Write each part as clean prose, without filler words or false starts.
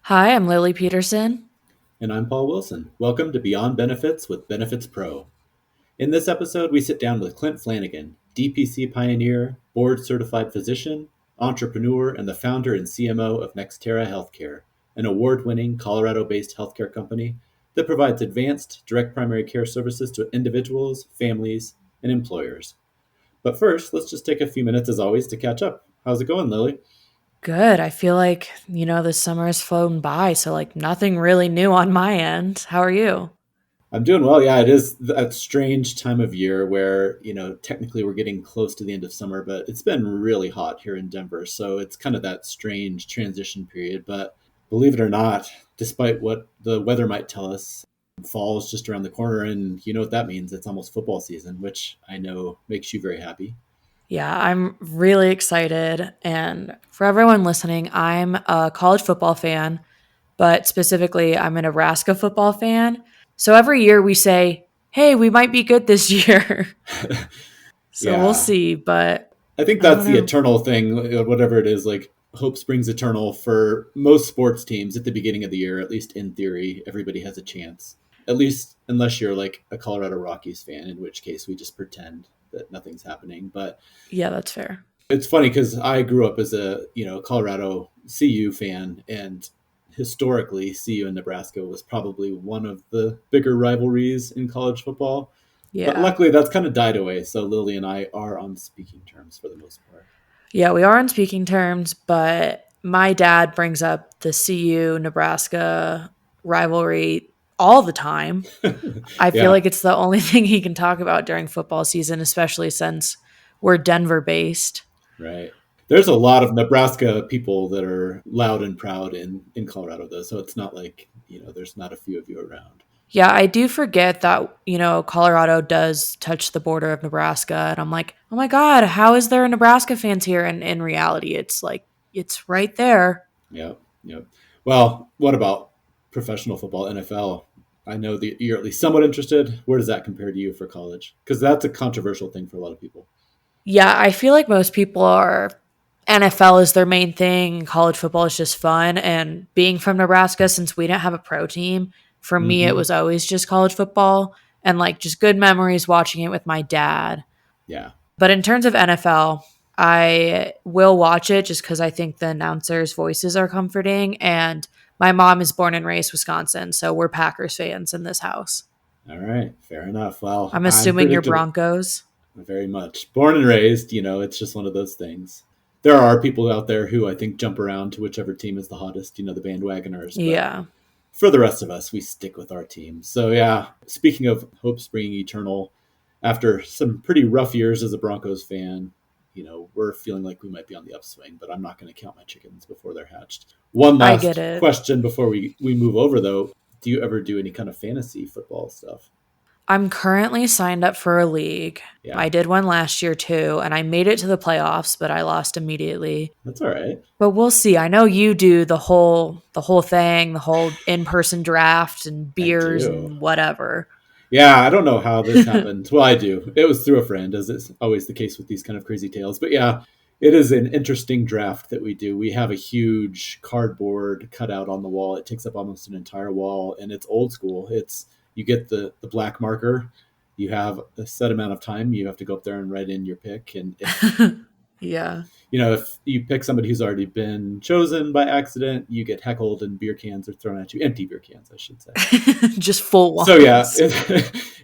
Hi, I'm Lily Peterson. And I'm Paul Wilson. Welcome to Beyond Benefits with Benefits Pro. In this episode, we sit down with Clint Flanagan, DPC pioneer, board certified physician, entrepreneur, and the founder and CMO of Nextera Healthcare, an award winning Colorado based healthcare company that provides advanced direct primary care services to individuals, families, and employers. But first, let's just take a few minutes, as always, to catch up. How's it going, Lily? Good. I feel like, this summer has flown by, so nothing really new on my end. How are you? I'm doing well. Yeah, it is that strange time of year where, technically we're getting close to the end of summer, but it's been really hot here in Denver. So it's kind of that strange transition period. But believe it or not, despite what the weather might tell us, fall is just around the corner. And you know what that means? It's almost football season, which I know makes you very happy. Yeah, I'm really excited. And for everyone listening, I'm a college football fan, but specifically, I'm a Nebraska football fan. So every year we say, hey, we might be good this year. So we'll Yeah. see, but I think I don't that's the know. eternal thing, whatever it is. Like hope springs eternal for most sports teams at the beginning of the year, at least in theory. Everybody has a chance, at least unless you're like a Colorado Rockies fan, in which case we just pretend that nothing's happening. But Yeah, that's fair. it's funny because I grew up as a Colorado CU fan, and historically CU and Nebraska was probably one of the bigger rivalries in college football. But Yeah. luckily, that's kind of died away. So Lily and I are on speaking terms for the most part. Yeah, we are on speaking terms, but my dad brings up the CU Nebraska rivalry all the time. I feel Yeah, like it's the only thing he can talk about during football season, especially since we're Denver based. right. There's a lot of Nebraska people that are loud and proud in Colorado, though. So it's not like, there's not a few of you around. Yeah, I do forget that, Colorado does touch the border of Nebraska. And I'm like, oh my God, how is there Nebraska fans here? And in reality, it's like, it's right there. Yep. Yep. Well, what about professional football, NFL? I know that you're at least somewhat interested. Where does that compare to you for college? Because that's a controversial thing for a lot of people. Yeah, I feel like most people are NFL is their main thing. College football is just fun. And being from Nebraska, since we didn't have a pro team, for me, it Hmm. was always just college football and just good memories watching it with my dad. Yeah. But in terms of NFL, I will watch it just because I think the announcers' voices are comforting. And my mom is born and raised Wisconsin. So we're Packers fans in this house. All right. Fair enough. Well, I'm I'm assuming you're predictable. Broncos. Very much. Born and raised, it's just one of those things. There are people out there who I think jump around to whichever team is the hottest, the bandwagoners. But Yeah. for the rest of us, we stick with our team. So, yeah, speaking of hope springing eternal, after some pretty rough years as a Broncos fan, we're feeling like we might be on the upswing, but I'm not going to count my chickens before they're hatched. One I get last it. question before we move over, though. Do you ever do any kind of fantasy football stuff? I'm currently signed up for a league. Yeah, I did one last year too, and I made it to the playoffs, but I lost immediately. that's all right. But we'll see. I know you do the whole thing, the whole in-person draft and I beers do. and whatever. Yeah, I don't know how this happened. Well, I do. It was through a friend, as is always the case with these kind of crazy tales. But yeah, it is an interesting draft that we do. We have a huge cardboard cutout on the wall. It takes up almost an entire wall, and it's old school. It's you get the black marker. You have a set amount of time. You have to go up there and write in your pick. And if Yeah. if you pick somebody who's already been chosen by accident, you get heckled and beer cans are thrown at you. Empty beer cans, I should say. Just full So yeah, ones.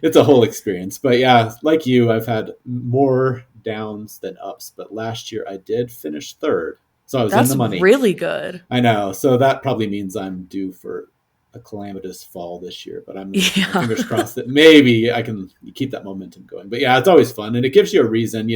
it's a whole experience. But yeah, like you, I've had more downs than ups. But last year I did finish third, so I was in That's the money. really good. I know, so that probably means I'm due for a calamitous fall this year. But I'm gonna keep my Yeah. fingers crossed that maybe I can keep that momentum going. But yeah, it's always fun, and it gives you a reason.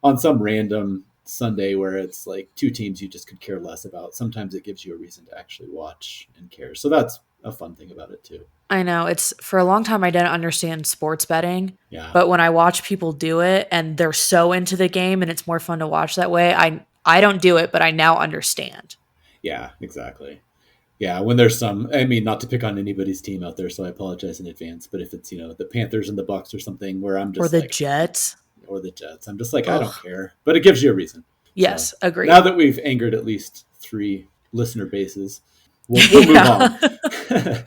On some random Sunday where it's like two teams you just could care less about. Sometimes it gives you a reason to actually watch and care. So that's a fun thing about it too. I know. It's for a long time I didn't understand sports betting, Yeah. but when I watch people do it and they're so into the game and it's more fun to watch that way, I don't do it, but I now understand. Yeah, exactly. Yeah, when there's some, I mean, not to pick on anybody's team out there, so I apologize in advance. But if it's the Panthers and the Bucks or something, where I'm Or just the like, Jets. or the Jets, I'm just like, I don't Ugh. care. But it gives you a reason. So Yes, now agreed. that we've angered at least three listener bases, We'll move on. Yeah.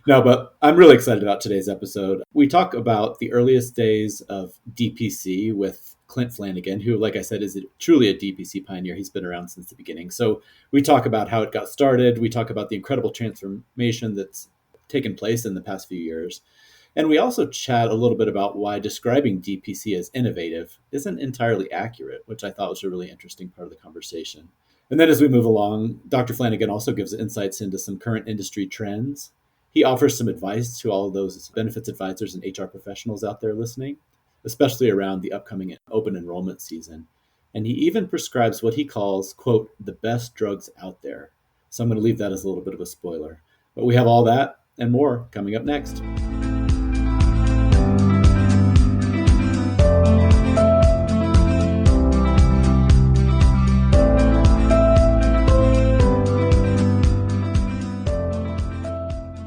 No, but I'm really excited about today's episode. We talk about the earliest days of DPC with Clint Flanagan, who, like I said, is truly a DPC pioneer. He's been around since the beginning. So we talk about how it got started. We talk about the incredible transformation that's taken place in the past few years. And we also chat a little bit about why describing DPC as innovative isn't entirely accurate, which I thought was a really interesting part of the conversation. And then as we move along, Dr. Flanagan also gives insights into some current industry trends. He offers some advice to all of those benefits advisors and HR professionals out there listening, especially around the upcoming open enrollment season. And he even prescribes what he calls, quote, the best drugs out there. So I'm going to leave that as a little bit of a spoiler. But we have all that and more coming up next.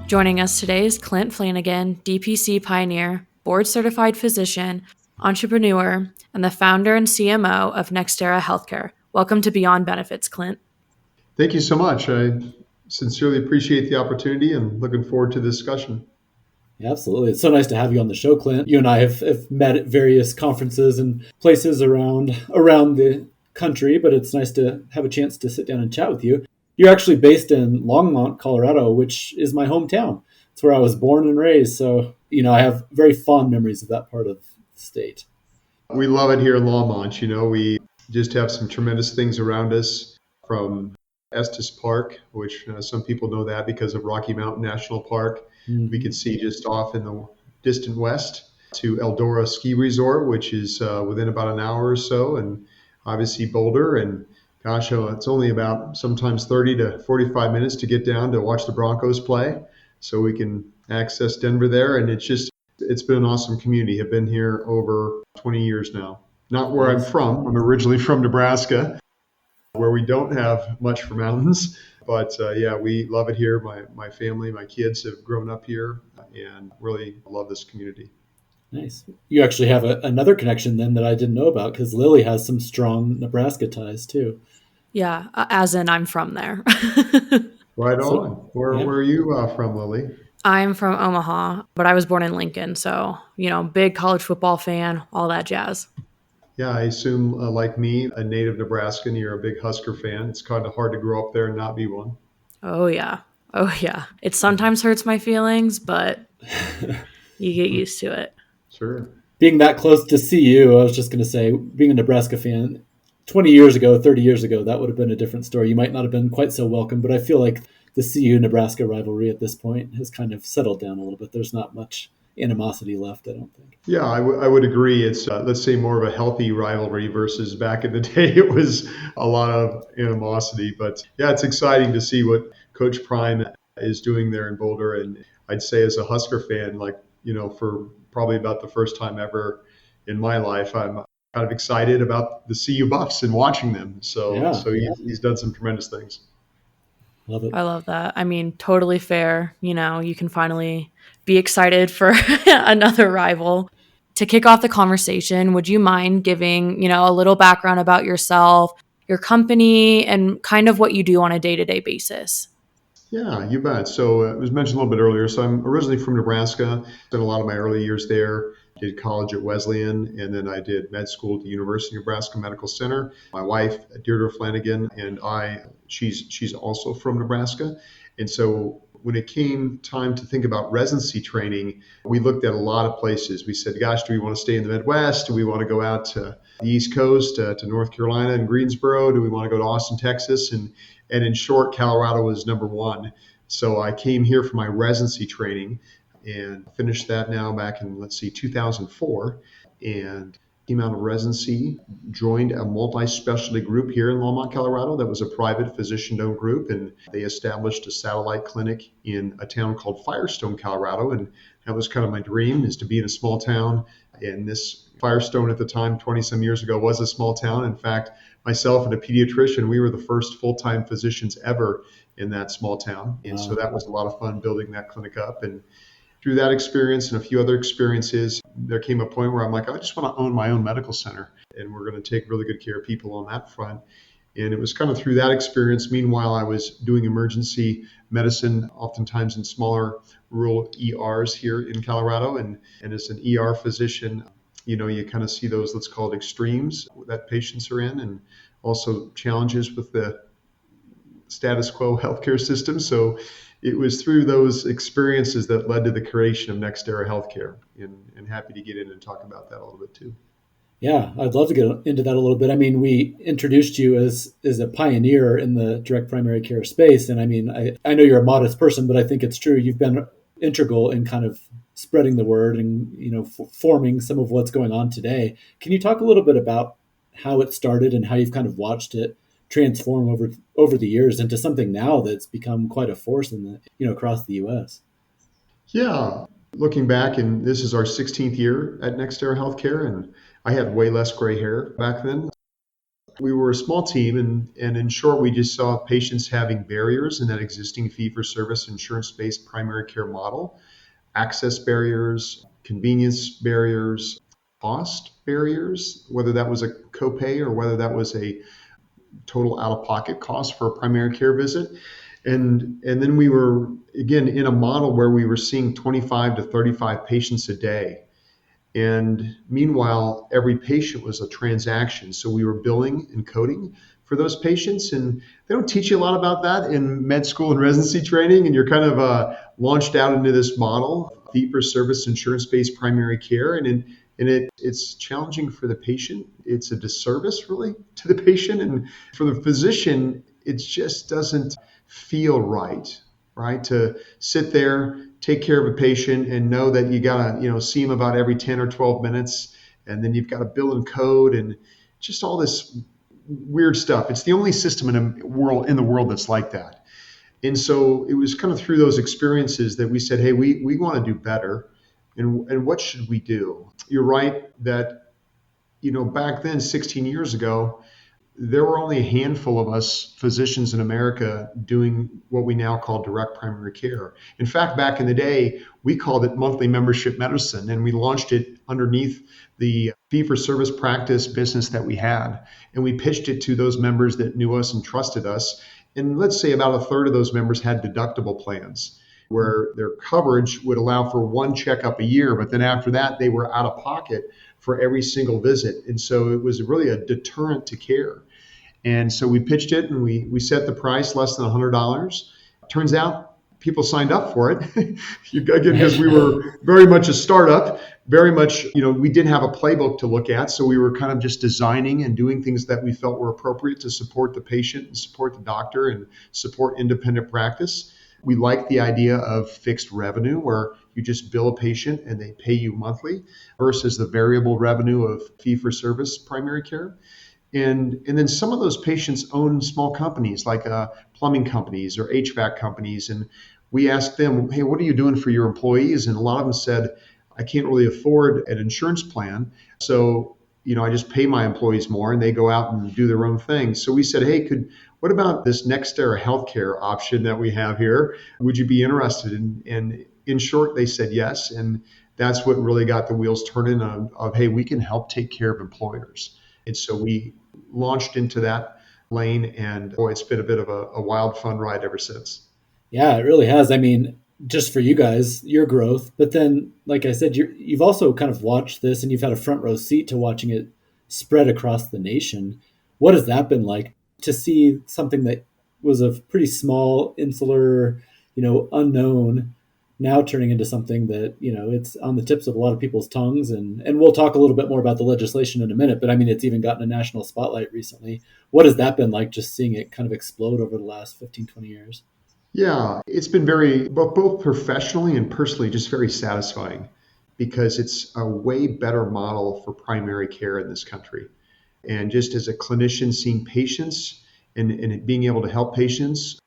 Joining us today is Clint Flanagan, DPC pioneer, board-certified physician, entrepreneur, and the founder and CMO of Nextera Healthcare. Welcome to Beyond Benefits, Clint. Thank you so much. I sincerely appreciate the opportunity and looking forward to the discussion. Yeah, absolutely. It's so nice to have you on the show, Clint. You and I have met at various conferences and places around the country, but it's nice to have a chance to sit down and chat with you. You're actually based in Longmont, Colorado, which is my hometown. It's where I was born and raised. So, I have very fond memories of that part of the state. We love it here in Longmont. We just have some tremendous things around us, from Estes Park, which some people know that because of Rocky Mountain National Park. Mm-hmm. We can see just off in the distant west, to Eldora Ski Resort, which is within about an hour or so, and obviously Boulder. And gosh, it's only about sometimes 30 to 45 minutes to get down to watch the Broncos play. So we can access Denver there. And it's been an awesome community. I've been here over 20 years now. Not where I'm from. I'm originally from Nebraska, where we don't have much for mountains. But yeah, we love it here. My family, my kids have grown up here and really love this community. Nice. You actually have another connection then that I didn't know about, because Lily has some strong Nebraska ties too. Yeah, as in I'm from there. Right on. Where are you from, Lily? I'm from Omaha, but I was born in Lincoln. So, big college football fan, all that jazz. Yeah, I assume, like me, a native Nebraskan, you're a big Husker fan. It's kind of hard to grow up there and not be one. Oh, yeah. Oh, yeah. It sometimes hurts my feelings, but you get used to it. Sure. Being that close to CU, I was just going to say, being a Nebraska fan, 20 years ago, 30 years ago, that would have been a different story. You might not have been quite so welcome, but I feel like the CU-Nebraska rivalry at this point has kind of settled down a little bit. There's not much animosity left, I don't think. Yeah, I would agree. It's, let's say, more of a healthy rivalry versus back in the day. It was a lot of animosity. But yeah, it's exciting to see what Coach Prime is doing there in Boulder. And I'd say, as a Husker fan, for probably about the first time ever in my life, I'm kind of excited about the CU Buffs and watching them. So he's done some tremendous things. Love it. I love that. I mean, totally fair. You can finally be excited for another rival. To kick off the conversation, would you mind giving, a little background about yourself, your company, and kind of what you do on a day-to-day basis? Yeah, you bet. So it was mentioned a little bit earlier. So I'm originally from Nebraska. Spent a lot of my early years there. Did college at Wesleyan, and then I did med school at the University of Nebraska Medical Center. My wife, Deirdre Flanagan, and she's also from Nebraska. And so when it came time to think about residency training, we looked at a lot of places. We said, gosh, do we want to stay in the Midwest? Do we want to go out to the East Coast, to North Carolina and Greensboro? Do we want to go to Austin, Texas? And in short, Colorado was number one. So I came here for my residency training and finished that now back in, 2004. And came out of residency, joined a multi-specialty group here in Longmont, Colorado. That was a private physician-owned group, and they established a satellite clinic in a town called Firestone, Colorado. And that was kind of my dream, is to be in a small town. And this Firestone at the time, 20 some years ago, was a small town. In fact, myself and a pediatrician, we were the first full-time physicians ever in that small town. And so that was a lot of fun building that clinic up. And through that experience and a few other experiences, there came a point where I'm like, I just want to own my own medical center, and we're going to take really good care of people on that front. And it was kind of through that experience. Meanwhile, I was doing emergency medicine, oftentimes in smaller rural ERs here in Colorado. And as an ER physician, you kind of see those, let's call it extremes that patients are in, and also challenges with the status quo healthcare system. So it was through those experiences that led to the creation of Nextera Healthcare. And happy to get in and talk about that a little bit too. Yeah, I'd love to get into that a little bit. I mean, we introduced you as a pioneer in the direct primary care space. And I mean, I know you're a modest person, but I think it's true. You've been integral in kind of spreading the word and, forming some of what's going on today. Can you talk a little bit about how it started and how you've kind of watched it transform over the years into something now that's become quite a force in across the US? Yeah. Looking back, and this is our 16th year at Nextera Healthcare, and I had way less gray hair back then. We were a small team, and in short, we just saw patients having barriers in that existing fee-for-service insurance-based primary care model, access barriers, convenience barriers, cost barriers, whether that was a copay or whether that was a total out-of-pocket cost for a primary care visit. And then we were, again, in a model where we were seeing 25 to 35 patients a day. And meanwhile, every patient was a transaction. So we were billing and coding for those patients. And they don't teach you a lot about that in med school and residency training. And you're kind of launched out into this model, fee-for-service insurance-based primary care. It's challenging for the patient. It's a disservice, really, to the patient. And for the physician, it just doesn't feel right to sit there, take care of a patient, and know that you gotta see them about every 10 or 12 minutes, and then you've got to bill and code and just all this weird stuff. It's the only system in the world that's like that. And so it was kind of through those experiences that we said, hey, we want to do better, and what should we do? You're right that back then, 16 years ago, there were only a handful of us physicians in America doing what we now call direct primary care. In fact, back in the day, we called it monthly membership medicine, and we launched it underneath the fee-for-service practice business that we had. And we pitched it to those members that knew us and trusted us. And let's say about a third of those members had deductible plans where their coverage would allow for one checkup a year, but then after that, they were out of pocket for every single visit. And so it was really a deterrent to care. And so we pitched it, and we set the price less than $100. Turns out people signed up for it. Again, because we were very much a startup, very much, we didn't have a playbook to look at. So we were kind of just designing and doing things that we felt were appropriate to support the patient and support the doctor and support independent practice. We liked the idea of fixed revenue, where you just bill a patient and they pay you monthly, versus the variable revenue of fee-for-service primary care. And then some of those patients own small companies like plumbing companies or HVAC companies. And we asked them, hey, what are you doing for your employees? And a lot of them said, I can't really afford an insurance plan. So, I just pay my employees more and they go out and do their own thing. So we said, hey, what about this Nextera Healthcare option that we have here? Would you be interested? And in short, they said yes. And that's what really got the wheels turning of, hey, we can help take care of employers. And so we launched into that lane, and boy, it's been a bit of a wild, fun ride ever since. Yeah, it really has. I mean, just for you guys, your growth, but then, like I said, you've also kind of watched this, and you've had a front row seat to watching it spread across the nation. What has that been like to see something that was a pretty small, insular, unknown, now turning into something that, it's on the tips of a lot of people's tongues. And we'll talk a little bit more about the legislation in a minute, but I mean, it's even gotten a national spotlight recently. What has that been like, just seeing it kind of explode over the last 15, 20 years? Yeah, it's been very, both professionally and personally, just very satisfying, because it's a way better model for primary care in this country. And just as a clinician seeing patients and being able to help patients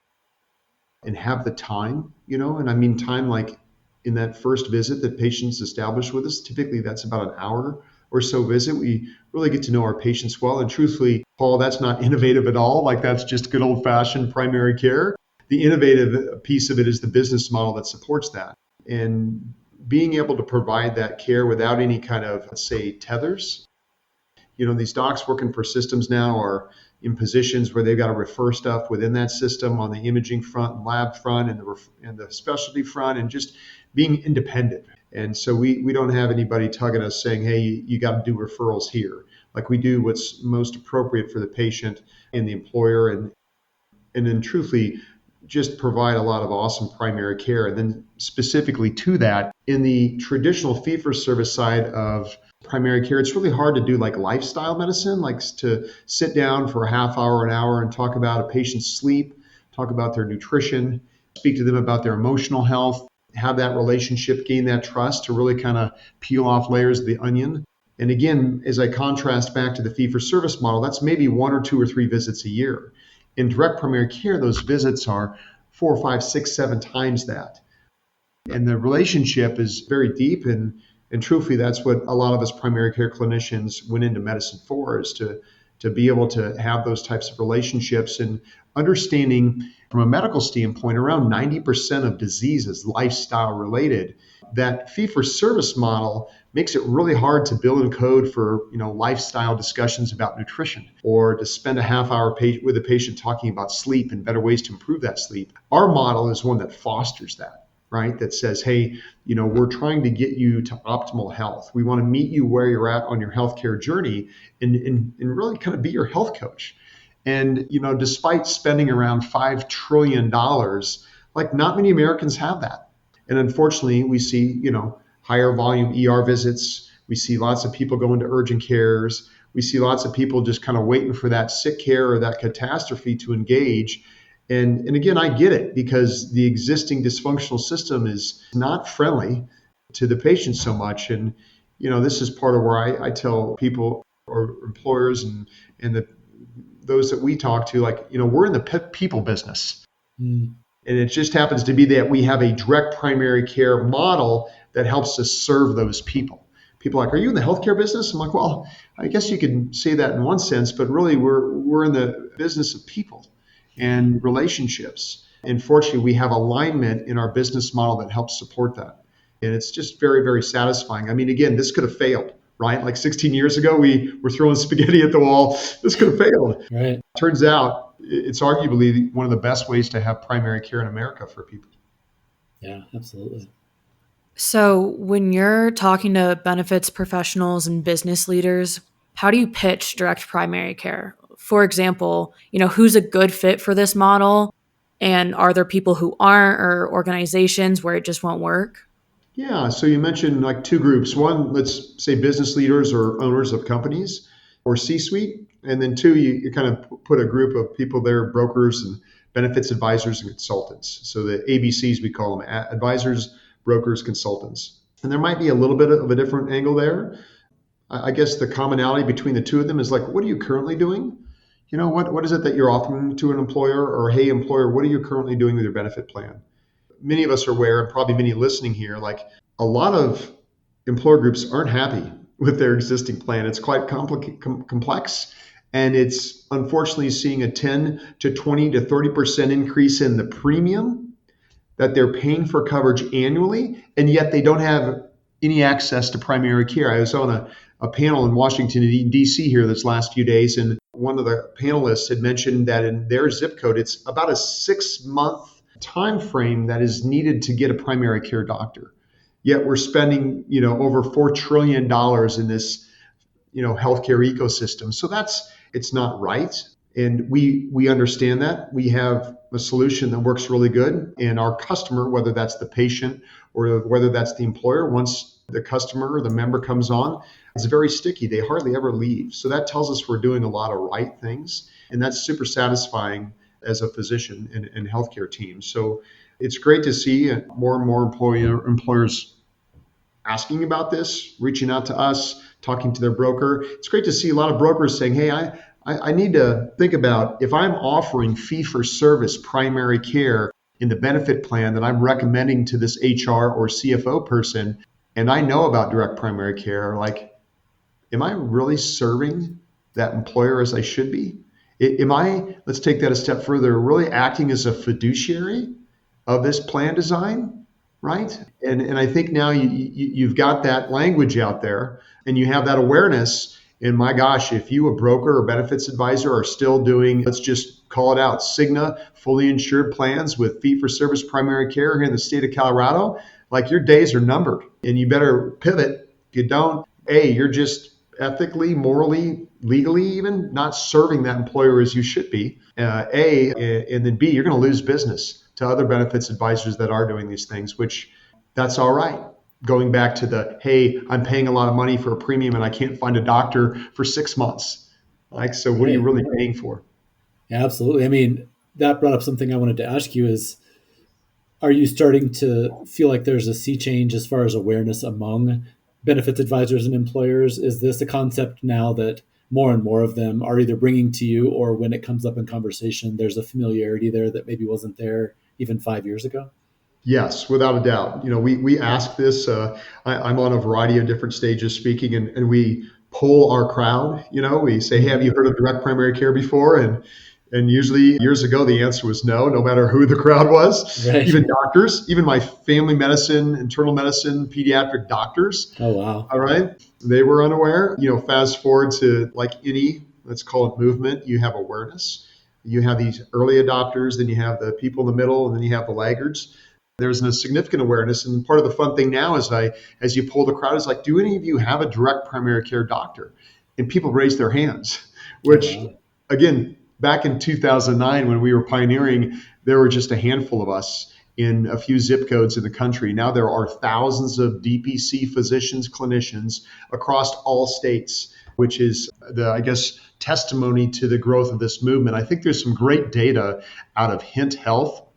and have the time, and I mean time like in that first visit that patients establish with us. Typically, that's about an hour or so visit. We really get to know our patients well. And truthfully, Paul, that's not innovative at all. Like, that's just good old fashioned primary care. The innovative piece of it is the business model that supports that. And being able to provide that care without any kind of, let's say, tethers. These docs working for systems now are in positions where they've got to refer stuff within that system on the imaging front and lab front and the specialty front, and just being independent. And so we don't have anybody tugging us saying, hey, you got to do referrals here. Like, we do what's most appropriate for the patient and the employer, and then truthfully just provide a lot of awesome primary care. And then specifically to that, in the traditional fee-for-service side of primary care, it's really hard to do like lifestyle medicine, like to sit down for a half hour, an hour, and talk about a patient's sleep, talk about their nutrition, speak to them about their emotional health, have that relationship, gain that trust to really kind of peel off layers of the onion. And again, as I contrast back to the fee-for-service model, that's maybe 1 or 2 or 3 visits a year. In direct primary care, those visits are 4, 5, 6, 7 times that. And the relationship is very deep. And truthfully, that's what a lot of us primary care clinicians went into medicine for, is to be able to have those types of relationships, and understanding from a medical standpoint, around 90% of disease is lifestyle related. That fee-for-service model makes it really hard to bill and code for lifestyle discussions about nutrition, or to spend a half hour with a patient talking about sleep and better ways to improve that sleep. Our model is one that fosters that, right? That says, hey, we're trying to get you to optimal health. We want to meet you where you're at on your healthcare journey, and really kind of be your health coach. And despite spending around $5 trillion, like, not many Americans have that. And unfortunately, we see, higher volume ER visits. We see lots of people going to urgent cares. We see lots of people just kind of waiting for that sick care or that catastrophe to engage. And again, I get it, because the existing dysfunctional system is not friendly to the patient so much. And, this is part of where I tell people, or employers and those that we talk to, like, we're in the people business. Mm. And it just happens to be that we have a direct primary care model that helps us serve those people. People are like, are you in the healthcare business? I'm like, well, I guess you could say that in one sense, but really we're in the business of people and relationships. And fortunately, we have alignment in our business model that helps support that. And it's just very, very satisfying. I mean, again, this could have failed, right? Like 16 years ago, we were throwing spaghetti at the wall. This could have failed. Right. Turns out it's arguably one of the best ways to have primary care in America for people. Yeah, absolutely. So when you're talking to benefits professionals and business leaders, how do you pitch direct primary care? For example, who's a good fit for this model? And are there people who aren't, or organizations where it just won't work? Yeah, so you mentioned like 2 groups. One, let's say business leaders or owners of companies or C-suite. And then 2, you kind of put a group of people there, brokers and benefits advisors and consultants. So the ABCs, we call them: advisors, brokers, consultants. And there might be a little bit of a different angle there. I guess the commonality between the 2 of them is like, what are you currently doing? What is it that you're offering to an employer? Or, hey, employer, what are you currently doing with your benefit plan? Many of us are aware, and probably many listening here, like, a lot of employer groups aren't happy with their existing plan. It's quite complex. And it's unfortunately seeing a 10 to 20 to 30% increase in the premium that they're paying for coverage annually, and yet they don't have any access to primary care. I was on a panel in Washington, D.C. here this last few days, and one of the panelists had mentioned that in their zip code, it's about a 6-month time frame that is needed to get a primary care doctor. Yet we're spending, over $4 trillion in this, healthcare ecosystem. So it's not right. And we understand that. We have a solution that works really good. And our customer, whether that's the patient or whether that's the employer, once the customer or the member comes on, it's very sticky. They hardly ever leave. So that tells us we're doing a lot of right things. And that's super satisfying as a physician and healthcare team. So it's great to see more and more employers asking about this, reaching out to us, talking to their broker. It's great to see a lot of brokers saying, hey, I need to think about, if I'm offering fee-for-service primary care in the benefit plan that I'm recommending to this HR or CFO person, and I know about direct primary care, like, am I really serving that employer as I should be? Am I, let's take that a step further, really acting as a fiduciary of this plan design, right? And I think now you've got that language out there, and you have that awareness, And my gosh, if you, a broker or benefits advisor, are still doing, let's just call it out, Cigna fully insured plans with fee for service primary care here in the state of Colorado, like your days are numbered and you better pivot. If you don't, you're just ethically, morally, legally even not serving that employer as you should be. And then B, you're going to lose business to other benefits advisors that are doing these things, which that's all right. Going back to the, hey, I'm paying a lot of money for a premium and I can't find a doctor for 6 months. Like, so what are you really paying for? Yeah, absolutely. I mean, that brought up something I wanted to ask you is, are you starting to feel like there's a sea change as far as awareness among benefits advisors and employers? Is this a concept now that more and more of them are either bringing to you, or when it comes up in conversation, there's a familiarity there that maybe wasn't there even 5 years ago? Yes, without a doubt. We ask this. I'm on a variety of different stages speaking, and we poll our crowd. We say, hey, have you heard of direct primary care before? And usually years ago, the answer was no matter who the crowd was. Right. Even doctors, even my family medicine, internal medicine, pediatric doctors. Oh, wow. All right. They were unaware. Fast forward to like any, let's call it movement, you have awareness. You have these early adopters, then you have the people in the middle, and then you have the laggards. There's a significant awareness. And part of the fun thing now is as you poll the crowd, is like, do any of you have a direct primary care doctor? And people raise their hands, which again, back in 2009, when we were pioneering, there were just a handful of us in a few zip codes in the country. Now there are thousands of DPC physicians, clinicians across all states, which is testimony to the growth of this movement. I think there's some great data out of Hint Health.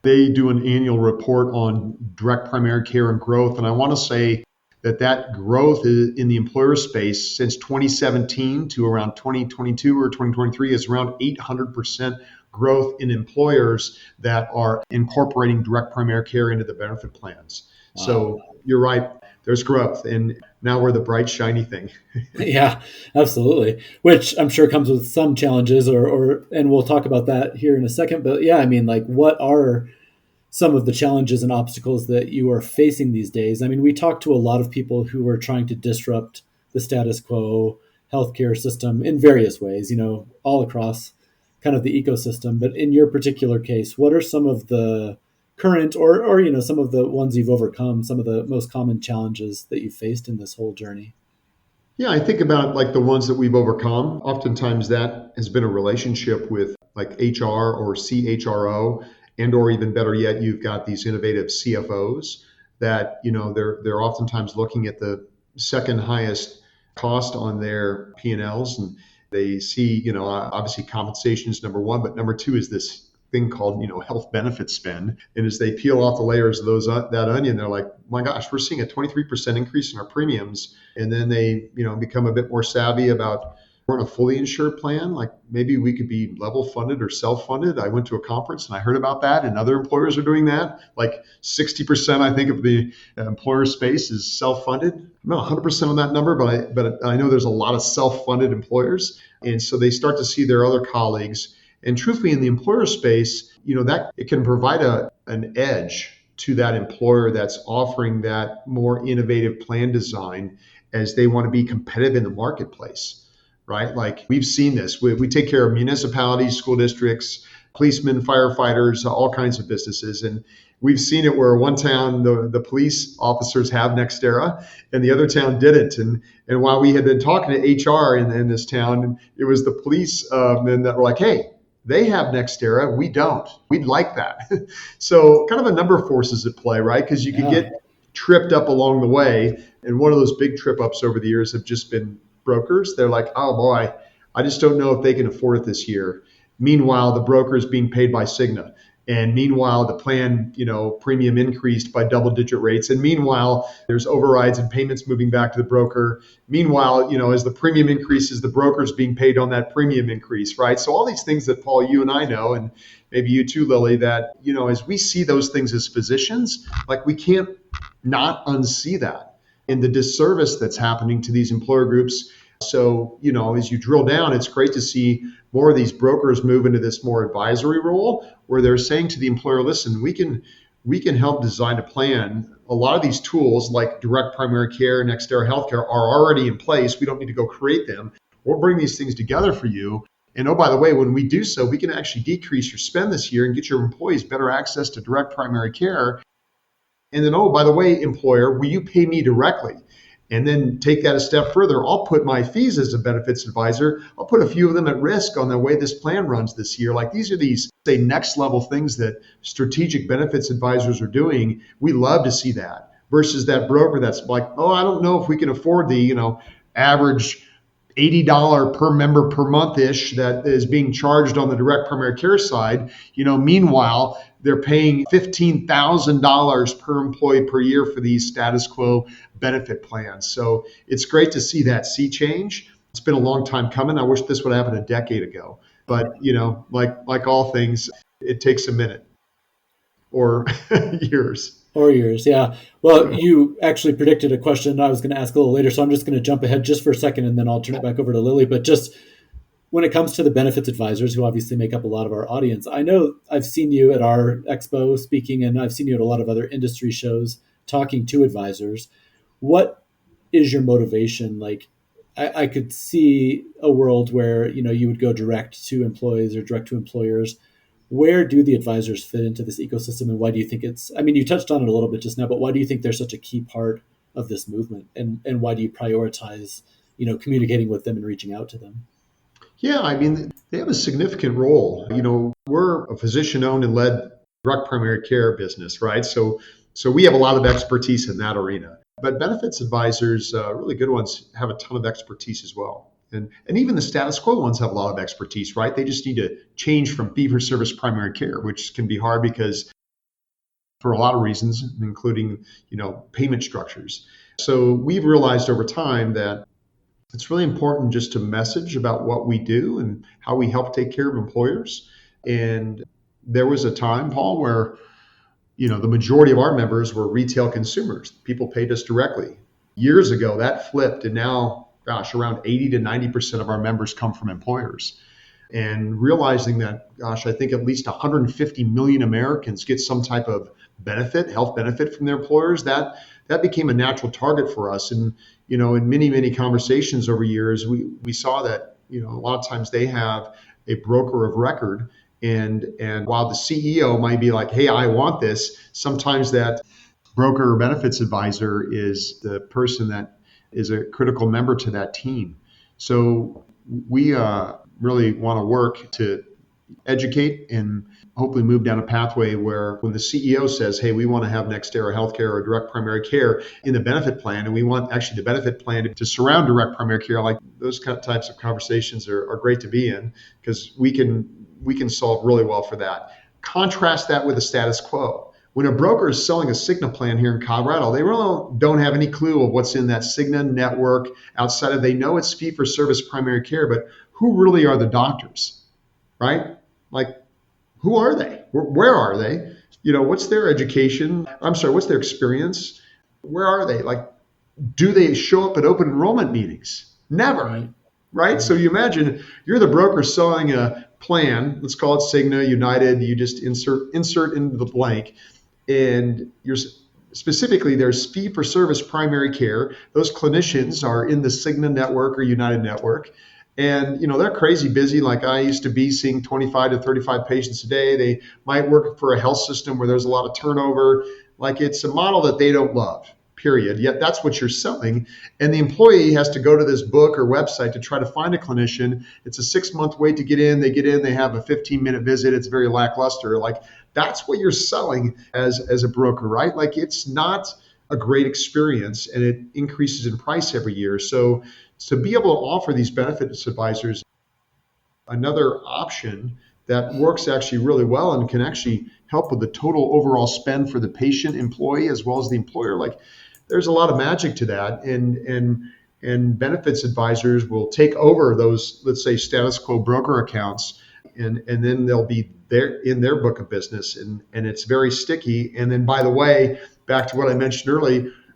They do an annual report on direct primary care and growth. And I want to say that growth in the employer space since 2017 to around 2022 or 2023 is around 800% growth in employers that are incorporating direct primary care into the benefit plans. Wow. So you're right. There's growth. And now we're the bright, shiny thing. Yeah, absolutely. Which I'm sure comes with some challenges and we'll talk about that here in a second. But yeah, I mean, like, what are some of the challenges and obstacles that you are facing these days? I mean, we talk to a lot of people who are trying to disrupt the status quo healthcare system in various ways, all across kind of the ecosystem. But in your particular case, what are some of the current or some of the ones you've overcome, some of the most common challenges that you've faced in this whole journey? Yeah, I think about like the ones that we've overcome. Oftentimes that has been a relationship with like HR or CHRO, and or even better yet, you've got these innovative CFOs that, they're oftentimes looking at the second highest cost on their P&Ls, and they see, obviously compensation is number one, but number two is this thing called, health benefit spend. And as they peel off the layers of that onion, they're like, my gosh, we're seeing a 23% increase in our premiums. And then they, become a bit more savvy about, we're on a fully insured plan. Like maybe we could be level funded or self-funded. I went to a conference and I heard about that, and other employers are doing that. Like 60%, I think, of the employer space is self-funded. I'm not 100% on that number, but I know there's a lot of self-funded employers. And so they start to see their other colleagues. And truthfully, in the employer space, that it can provide an edge to that employer that's offering that more innovative plan design as they want to be competitive in the marketplace. Right? Like we've seen this. We take care of municipalities, school districts, policemen, firefighters, all kinds of businesses. And we've seen it where one town, the police officers have Nextera and the other town didn't. And while we had been talking to HR in this town, it was the police men that were like, hey, they have Nextera, we don't. We'd like that. So kind of a number of forces at play, right? Because you could get tripped up along the way. And one of those big trip ups over the years have just been brokers. They're like, oh boy, I just don't know if they can afford it this year. Meanwhile, the broker is being paid by Cigna. And meanwhile, the plan, premium increased by double-digit rates. And meanwhile, there's overrides and payments moving back to the broker. Meanwhile, as the premium increases, the broker's being paid on that premium increase, right? So all these things that, Paul, you and I know, and maybe you too, Lily, that, as we see those things as physicians, like we can't not unsee that in the disservice that's happening to these employer groups. So, as you drill down, it's great to see more of these brokers move into this more advisory role where they're saying to the employer, listen, we can we can help design a plan. A lot of these tools like direct primary care, Nextera Healthcare are already in place. We don't need to go create them. We'll bring these things together for you. And oh, by the way, when we do so, we can actually decrease your spend this year and get your employees better access to direct primary care. And then, oh, by the way, employer, will you pay me directly? And then take that a step further. I'll put my fees as a benefits advisor. I'll put a few of them at risk on the way this plan runs this year. Like these are these, say, next level things that strategic benefits advisors are doing. We love to see that versus that broker that's like, oh, I don't know if we can afford the, average $80 per member per month ish that is being charged on the direct primary care side. Meanwhile, they're paying $15,000 per employee per year for these status quo benefit plans. So it's great to see that sea change. It's been a long time coming. I wish this would happen a decade ago. But, like all things, it takes a minute or years. Or years, yeah. Well, you actually predicted a question I was going to ask a little later, so I'm just going to jump ahead just for a second, and then I'll turn it back over to Lily. But just when it comes to the benefits advisors, who obviously make up a lot of our audience, I know I've seen you at our expo speaking, and I've seen you at a lot of other industry shows talking to advisors. What is your motivation? Like, I could see a world where, you would go direct to employees or direct to employers. Where do the advisors fit into this ecosystem, and why do you think you touched on it a little bit just now, but why do you think they're such a key part of this movement, and why do you prioritize, communicating with them and reaching out to them? Yeah, they have a significant role. We're a physician-owned and led direct primary care business, right? So we have a lot of expertise in that arena. But benefits advisors, really good ones, have a ton of expertise as well. And even the status quo ones have a lot of expertise, right? They just need to change from fee-for-service primary care, which can be hard because for a lot of reasons, including, payment structures. So we've realized over time that it's really important just to message about what we do and how we help take care of employers. And there was a time, Paul, where, the majority of our members were retail consumers. People paid us directly. Years ago, that flipped, and now, around 80 to 90% of our members come from employers. And realizing that, I think at least 150 million Americans get some type of benefit, health benefit from their employers, that became a natural target for us. And, in many, many conversations over years, we saw that, a lot of times they have a broker of record. And while the CEO might be like, hey, I want this, sometimes that broker or benefits advisor is the person that is a critical member to that team. So we really want to work to educate and hopefully move down a pathway where when the CEO says, hey, we want to have Nextera Healthcare or direct primary care in the benefit plan, and we want actually the benefit plan to surround direct primary care, like those kind of types of conversations are great to be in because we can solve really well for that. Contrast that with the status quo. When a broker is selling a Cigna plan here in Colorado, they really don't have any clue of what's in that Cigna network outside of they know it's fee-for-service primary care, but who really are the doctors, right? Like, who are they? Where are they? What's their education? What's their experience? Where are they? Like, do they show up at open enrollment meetings? Never, right? So you imagine you're the broker selling a plan, let's call it Cigna, United, you just insert into the blank. And specifically, there's fee-for-service primary care. Those clinicians are in the Cigna network or United network. And, they're crazy busy. Like I used to be seeing 25 to 35 patients a day. They might work for a health system where there's a lot of turnover. Like it's a model that they don't love, period. Yet that's what you're selling. And the employee has to go to this book or website to try to find a clinician. It's a 6-month wait to get in. They get in, they have a 15-minute visit. It's very lackluster. Like that's what you're selling as a broker, right? Like it's not a great experience and it increases in price every year. So to be able to offer these benefits advisors another option that works actually really well and can actually help with the total overall spend for the patient, employee, as well as the employer, like there's a lot of magic to that. And benefits advisors will take over those, let's say, status quo broker accounts, and then they'll be there in their book of business, and it's very sticky. And then, by the way, back to what I mentioned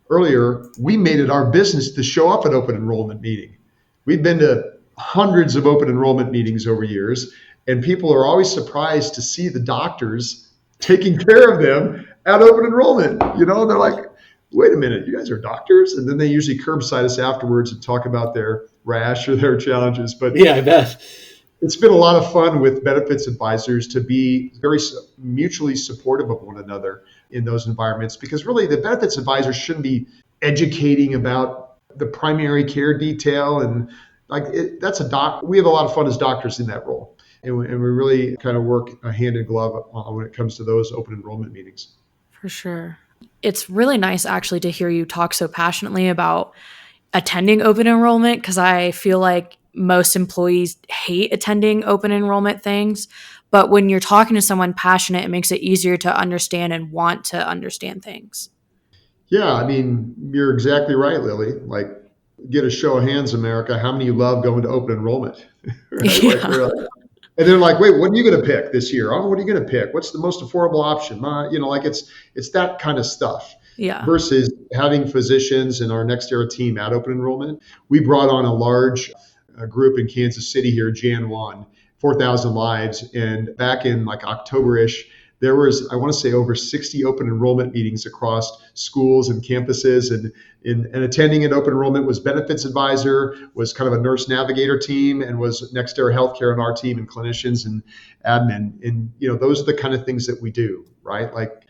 earlier, we made it our business to show up at open enrollment meeting. We've been to hundreds of open enrollment meetings over years, and people are always surprised to see the doctors taking care of them at open enrollment. They're like, wait a minute, you guys are doctors? And then they usually curbside us afterwards and talk about their rash or their challenges. But Yeah, I bet. it's been a lot of fun with benefits advisors to be very mutually supportive of one another in those environments, because really the benefits advisors shouldn't be educating about the primary care detail. And that's we have a lot of fun as doctors in that role. And we really kind of work hand in glove when it comes to those open enrollment meetings. For sure. It's really nice actually to hear you talk so passionately about attending open enrollment, because I feel like most employees hate attending open enrollment things. But when you're talking to someone passionate, it makes it easier to understand and want to understand things. Yeah, I mean, you're exactly right, Lily. Like, get a show of hands, America. How many of you love going to open enrollment? Right? Yeah. And they're like, wait, what are you going to pick this year? Oh, what are you going to pick? What's the most affordable option? It's that kind of stuff. Yeah. Versus having physicians in our Nextera team at open enrollment. We brought on a large group in Kansas City here, Jan 1, 4,000 lives. And back in like October-ish, there was, I want to say, over 60 open enrollment meetings across schools and campuses. And attending an open enrollment was benefits advisor, was kind of a nurse navigator team, and was Nextera Healthcare on our team, and clinicians and admin. And those are the kind of things that we do, right? Like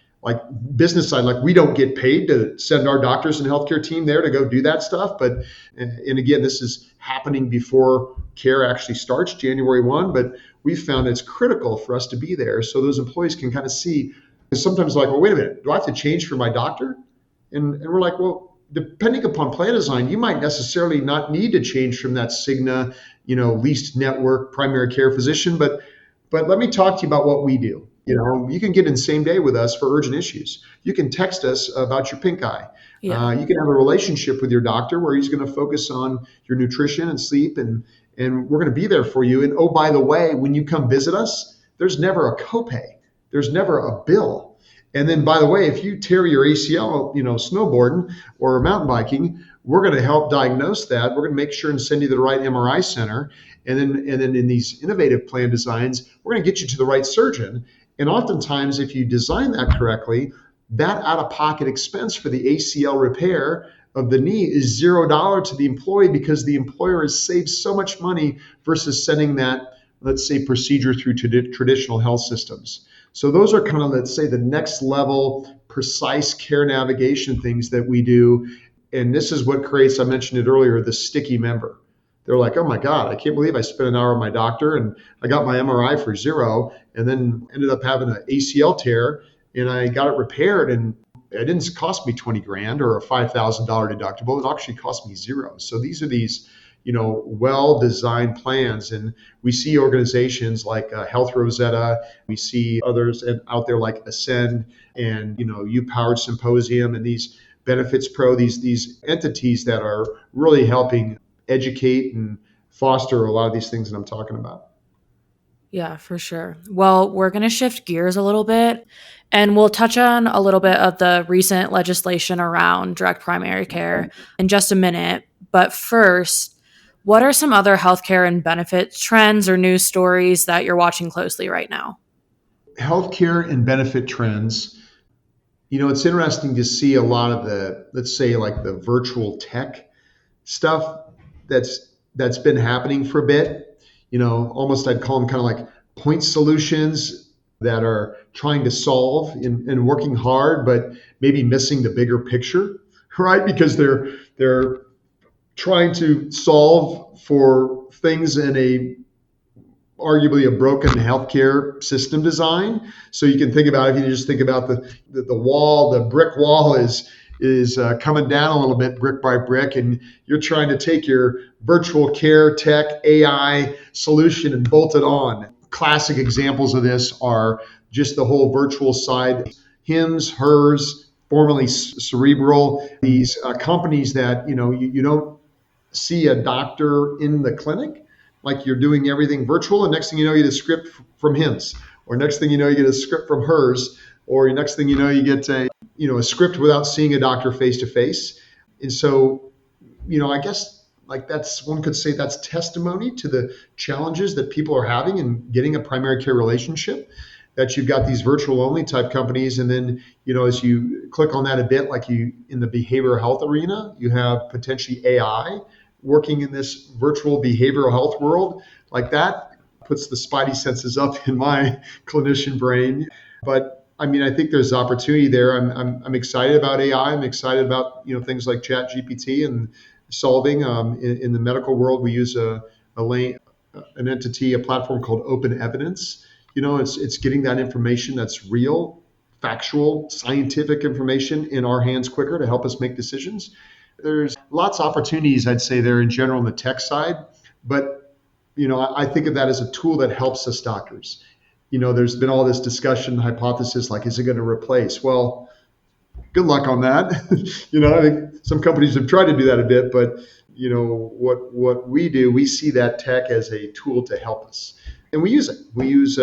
business side, like we don't get paid to send our doctors and healthcare team there to go do that stuff. But, and again, this is happening before care actually starts January 1, but we found it's critical for us to be there so those employees can kind of see. Sometimes like, well, wait a minute, do I have to change for my doctor? And we're like, well, depending upon plan design, you might necessarily not need to change from that Cigna, leased network primary care physician, but let me talk to you about what we do. You can get in same day with us for urgent issues. You can text us about your pink eye. Yeah. You can have a relationship with your doctor where he's going to focus on your nutrition and sleep, and we're going to be there for you. And oh, by the way, when you come visit us, there's never a copay. There's never a bill. And then, by the way, if you tear your ACL, snowboarding or mountain biking, we're going to help diagnose that. We're going to make sure and send you to the right MRI center. And then in these innovative plan designs, we're going to get you to the right surgeon. And oftentimes, if you design that correctly, that out-of-pocket expense for the ACL repair of the knee is $0 to the employee, because the employer has saved so much money versus sending that, let's say, procedure through traditional health systems. So those are kind of, let's say, the next level precise care navigation things that we do. And this is what creates, I mentioned it earlier, the sticky member. They're like, oh my God, I can't believe I spent an hour with my doctor and I got my MRI for $0, and then ended up having an ACL tear and I got it repaired, and it didn't cost me 20 grand or a $5,000 deductible. It actually cost me $0. So these are these, well-designed plans. And we see organizations like Health Rosetta, we see others out there like Ascend and, U-Powered Symposium, and these Benefits Pro, these entities that are really helping educate and foster a lot of these things that I'm talking about. Yeah, for sure. Well, we're going to shift gears a little bit, and we'll touch on a little bit of the recent legislation around direct primary care in just a minute. But first, what are some other healthcare and benefit trends or news stories that you're watching closely right now? Healthcare and benefit trends. It's interesting to see a lot of the, let's say, like the virtual tech stuff that's been happening for a bit. Almost I'd call them kind of like point solutions that are trying to solve and working hard, but maybe missing the bigger picture, right? Because they're trying to solve for things in arguably a broken healthcare system design. So you can think about, if you just think about the wall, the brick wall is coming down a little bit brick by brick, and you're trying to take your virtual care tech AI solution and bolt it on. Classic examples of this are just the whole virtual side, Hims, Hers, formerly Cerebral, these companies that you don't see a doctor in the clinic, like you're doing everything virtual, and next thing you know, you get a script from Hims, or next thing you know, you get a script from Hers, or next thing you know, you get a script without seeing a doctor face to face. And so, I guess like one could say that's testimony to the challenges that people are having in getting a primary care relationship. that you've got these virtual only type companies. And then, as you click on that a bit, like you in the behavioral health arena, you have potentially AI working in this virtual behavioral health world. Like that puts the spidey senses up in my clinician brain. But I mean, I think there's opportunity there. I'm excited about AI. I'm excited about things like Chat GPT and solving. In the medical world, we use an entity, a platform called Open Evidence. It's getting that information that's real, factual, scientific information in our hands quicker to help us make decisions. There's lots of opportunities, I'd say, there in general on the tech side, but I think of that as a tool that helps us doctors. There's been all this discussion, hypothesis, like, is it going to replace? Well, good luck on that. I think some companies have tried to do that a bit, but what we do, we see that tech as a tool to help us, and we use it. We use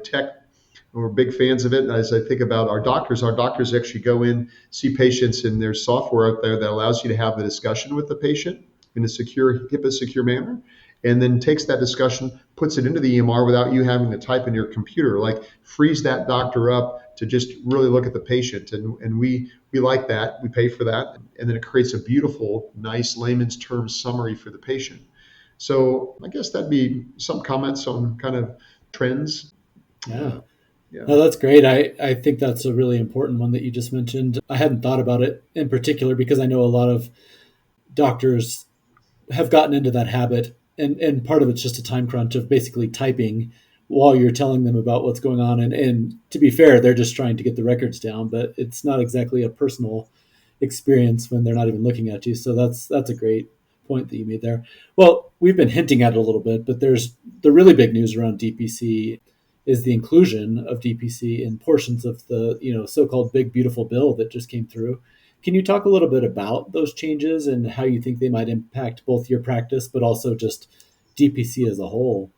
tech. We're big fans of it. As I think about our doctors actually go in, see patients, and there's software out there that allows you to have the discussion with the patient in a secure, HIPAA secure manner, and then takes that discussion, puts it into the EMR without you having to type in your computer, like frees that doctor up to just really look at the patient. And we like that. We pay for that. And then it creates a beautiful, nice layman's term summary for the patient. So I guess that'd be some comments on kind of trends. Yeah. Yeah. Oh, that's great. I think that's a really important one that you just mentioned. I hadn't thought about it in particular because I know a lot of doctors have gotten into that habit. And part of it's just a time crunch of basically typing while you're telling them about what's going on. And to be fair, they're just trying to get the records down, but it's not exactly a personal experience when they're not even looking at you. So that's a great point that you made there. Well, we've been hinting at it a little bit, but there's the really big news around DPC is the inclusion of DPC in portions of the so-called big beautiful bill that just came through. Can you talk a little bit about those changes and how you think they might impact both your practice, but also just DPC as a whole?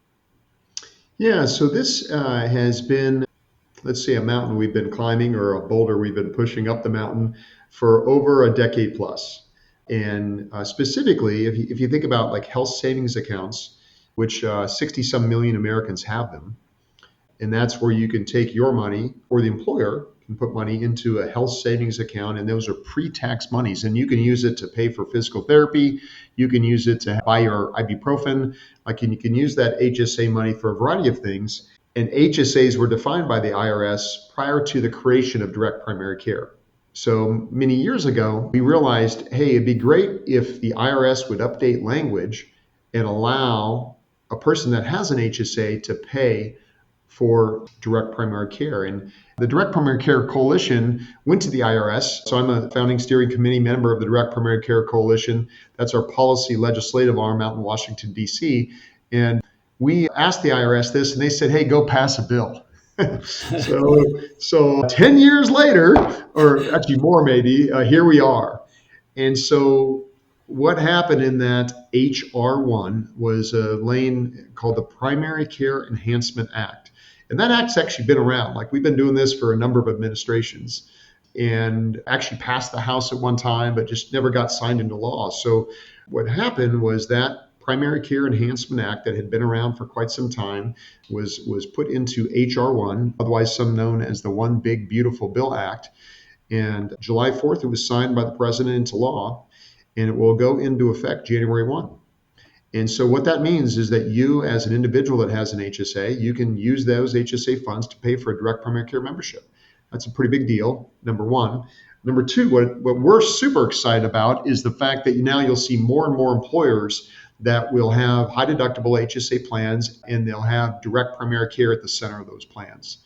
Yeah, so this has been, let's say, a mountain we've been climbing or a boulder we've been pushing up the mountain for over a decade plus. And specifically, if you think about like health savings accounts, which 60 some million Americans have them, and that's where you can take your money, or the employer can put money into a health savings account, and those are pre-tax monies, and you can use it to pay for physical therapy. You can use it to buy your ibuprofen. You can use that HSA money for a variety of things. And HSAs were defined by the IRS prior to the creation of direct primary care. So many years ago, we realized, hey, it'd be great if the IRS would update language and allow a person that has an HSA to pay for direct primary care. And the Direct Primary Care Coalition went to the IRS. So I'm a founding steering committee member of the Direct Primary Care Coalition. That's our policy legislative arm out in Washington, D.C. And we asked the IRS this, and they said, hey, go pass a bill. So 10 years later, or actually more maybe, here we are. And so what happened in that HR1 was a lane called the Primary Care Enhancement Act. And that act's actually been around. Like, we've been doing this for a number of administrations, and actually passed the House at one time, but just never got signed into law. So what happened was that Primary Care Enhancement Act that had been around for quite some time was put into HR1, otherwise some known as the One Big Beautiful Bill Act. And July 4th, it was signed by the president into law, and it will go into effect January 1. And so what that means is that you, as an individual that has an HSA, you can use those HSA funds to pay for a direct primary care membership. That's a pretty big deal, number one. Number two, what we're super excited about is the fact that now you'll see more and more employers that will have high deductible HSA plans, and they'll have direct primary care at the center of those plans.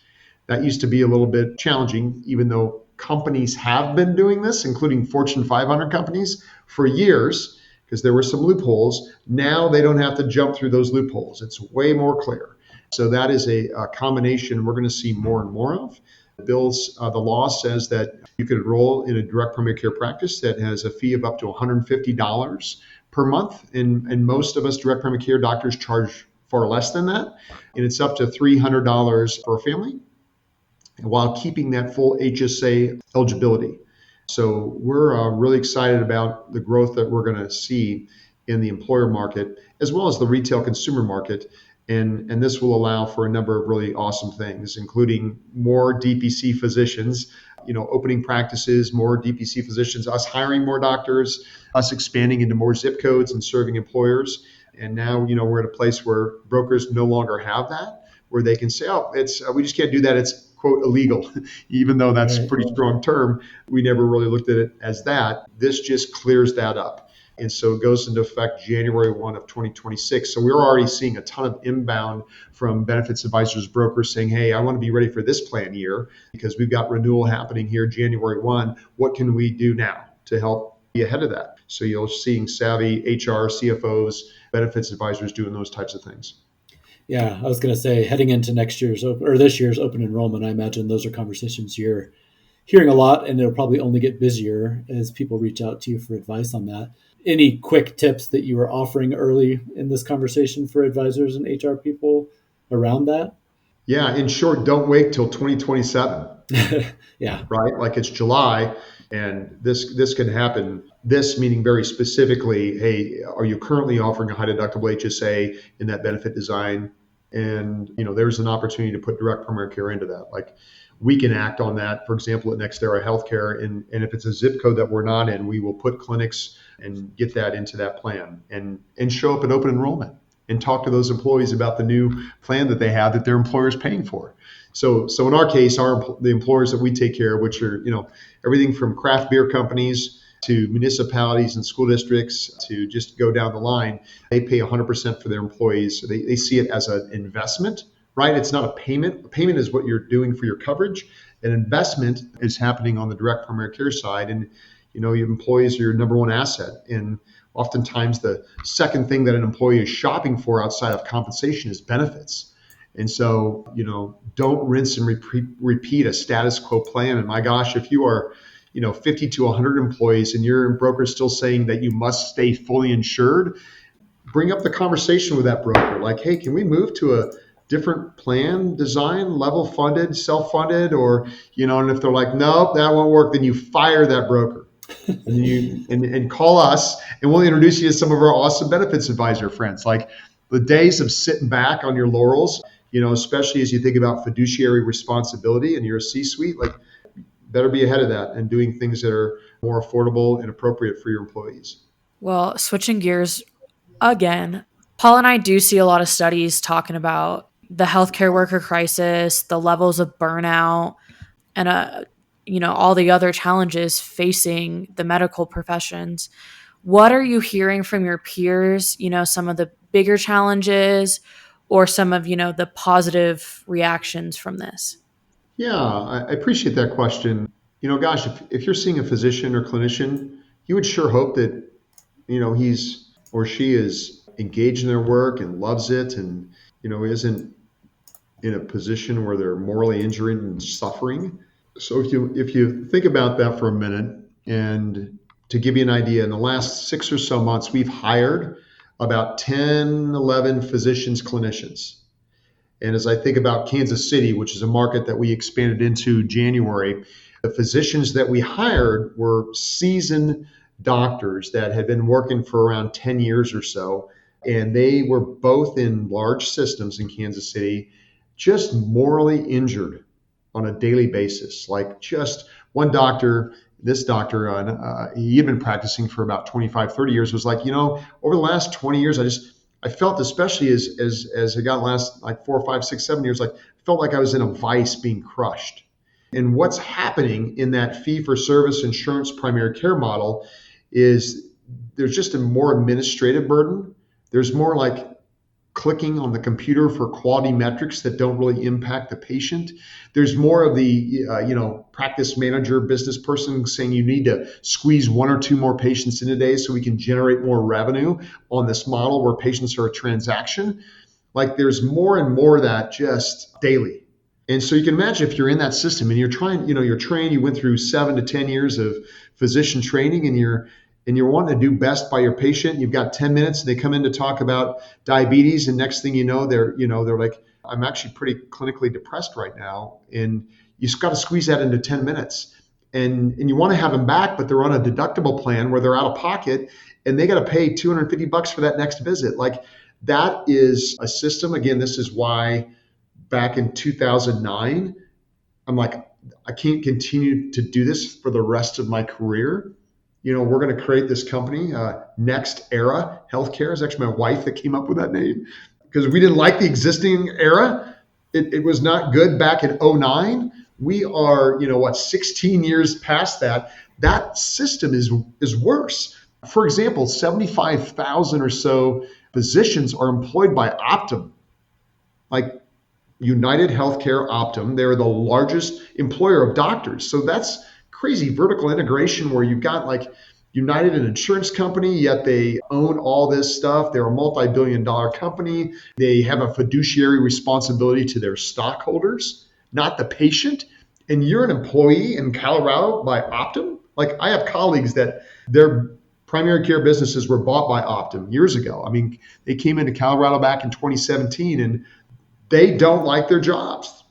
That used to be a little bit challenging, even though companies have been doing this, including Fortune 500 companies, for years, because there were some loopholes. Now they don't have to jump through those loopholes. It's way more clear. So that is a combination we're going to see more and more of. The law says that you can enroll in a direct primary care practice that has a fee of up to $150 per month. And most of us direct primary care doctors charge far less than that. And it's up to $300 for a family, while keeping that full HSA eligibility. So we're really excited about the growth that we're going to see in the employer market, as well as the retail consumer market. And this will allow for a number of really awesome things, including more DPC physicians, opening practices, more DPC physicians, us hiring more doctors, us expanding into more zip codes and serving employers. And now, we're at a place where brokers no longer have that, where they can say, oh, it's we just can't do that. It's, quote, illegal, even though that's a Right. pretty strong term. We never really looked at it as that. This just clears that up. And so it goes into effect January 1 of 2026. So we're already seeing a ton of inbound from benefits advisors, brokers saying, hey, I want to be ready for this plan year because we've got renewal happening here January 1. What can we do now to help be ahead of that? So you're seeing savvy HR, CFOs, benefits advisors doing those types of things. Yeah, I was going to say, heading into this year's open enrollment, I imagine those are conversations you're hearing a lot, and it'll probably only get busier as people reach out to you for advice on that. Any quick tips that you were offering early in this conversation for advisors and HR people around that? Yeah, in short, don't wait till 2027. Yeah. Right? Like it's July, and this can happen. This meaning very specifically, hey, are you currently offering a high deductible HSA in that benefit design? And there's an opportunity to put direct primary care into that. Like we can act on that, for example, at Nextera Healthcare. And if it's a zip code that we're not in, we will put clinics and get that into that plan and show up at open enrollment and talk to those employees about the new plan that they have that their employer is paying for. So in our case, the employers that we take care of, which are everything from craft beer companies to municipalities and school districts to just go down the line, they pay 100% for their employees. So they see it as an investment, right? It's not a payment. A payment is what you're doing for your coverage. An investment is happening on the direct primary care side, and your employees are your number one asset. And oftentimes, the second thing that an employee is shopping for outside of compensation is benefits. And so, don't rinse and repeat a status quo plan. And my gosh, if you are, 50 to 100 employees and your broker is still saying that you must stay fully insured, bring up the conversation with that broker. Like, hey, can we move to a different plan design, level funded, self-funded, or, and if they're like, no, that won't work, then you fire that broker. And you and call us, and we'll introduce you to some of our awesome benefits advisor friends. Like the days of sitting back on your laurels, especially as you think about fiduciary responsibility and you're a C-suite, like better be ahead of that and doing things that are more affordable and appropriate for your employees. Well, switching gears again, Paul and I do see a lot of studies talking about the healthcare worker crisis, the levels of burnout, and all the other challenges facing the medical professions. What are you hearing from your peers? Some of the bigger challenges or some of, the positive reactions from this? Yeah, I appreciate that question. Gosh, if you're seeing a physician or clinician, you would sure hope that, he's or she is engaged in their work and loves it and, isn't in a position where they're morally injured and suffering. So if you think about that for a minute, and to give you an idea, in the last 6 or so months, we've hired about 10, 11 physicians, clinicians. And as I think about Kansas City, which is a market that we expanded into January, the physicians that we hired were seasoned doctors that had been working for around 10 years or so. And they were both in large systems in Kansas City, just morally injured on a daily basis. Like just one doctor, this doctor, he had been practicing for about 25, 30 years, was like, over the last 20 years, I felt, especially as it got last like 4, 5, 6, 7 years, like felt like I was in a vice being crushed. And what's happening in that fee-for-service insurance primary care model is there's just a more administrative burden. There's more like clicking on the computer for quality metrics that don't really impact the patient. There's more of the practice manager, business person saying you need to squeeze 1 or 2 more patients in a day so we can generate more revenue on this model where patients are a transaction. Like there's more and more of that just daily. And so you can imagine if you're in that system and you're trying, you're trained, you went through 7 to 10 years of physician training and you're wanting to do best by your patient. You've got 10 minutes and they come in to talk about diabetes. And next thing you know, they're like, I'm actually pretty clinically depressed right now. And you just got to squeeze that into 10 minutes. And you want to have them back, but they're on a deductible plan where they're out of pocket and they got to pay $250 for that next visit. Like That is a system. Again, this is why back in 2009, I'm like, I can't continue to do this for the rest of my career. We're going to create this company, Nextera Healthcare. It's actually my wife that came up with that name because we didn't like the existing era. It was not good back in '09. We are, 16 years past that. That system is worse. For example, 75,000 or so physicians are employed by Optum, like United Healthcare Optum. They're the largest employer of doctors. So that's crazy vertical integration where you've got like United, an insurance company, yet they own all this stuff. They're a multi-billion-dollar company. They have a fiduciary responsibility to their stockholders, not the patient. And you're an employee in Colorado by Optum. Like I have colleagues that their primary care businesses were bought by Optum years ago. I mean, they came into Colorado back in 2017 and they don't like their jobs,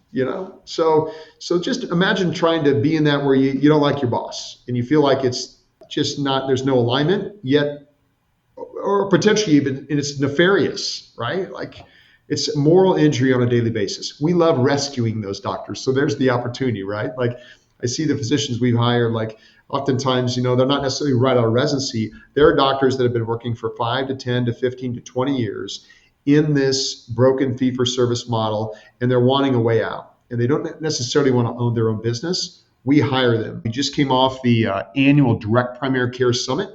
So just imagine trying to be in that where you don't like your boss and you feel like it's just not, there's no alignment yet, or potentially even, and it's nefarious, right? Like it's moral injury on a daily basis. We love rescuing those doctors. So there's the opportunity, right? Like I see the physicians we've hired, like oftentimes, they're not necessarily right out of residency. There are doctors that have been working for 5 to 10 to 15 to 20 years in this broken fee-for-service model, and they're wanting a way out. And they don't necessarily want to own their own business. We hire them. We just came off the annual Direct Primary Care Summit,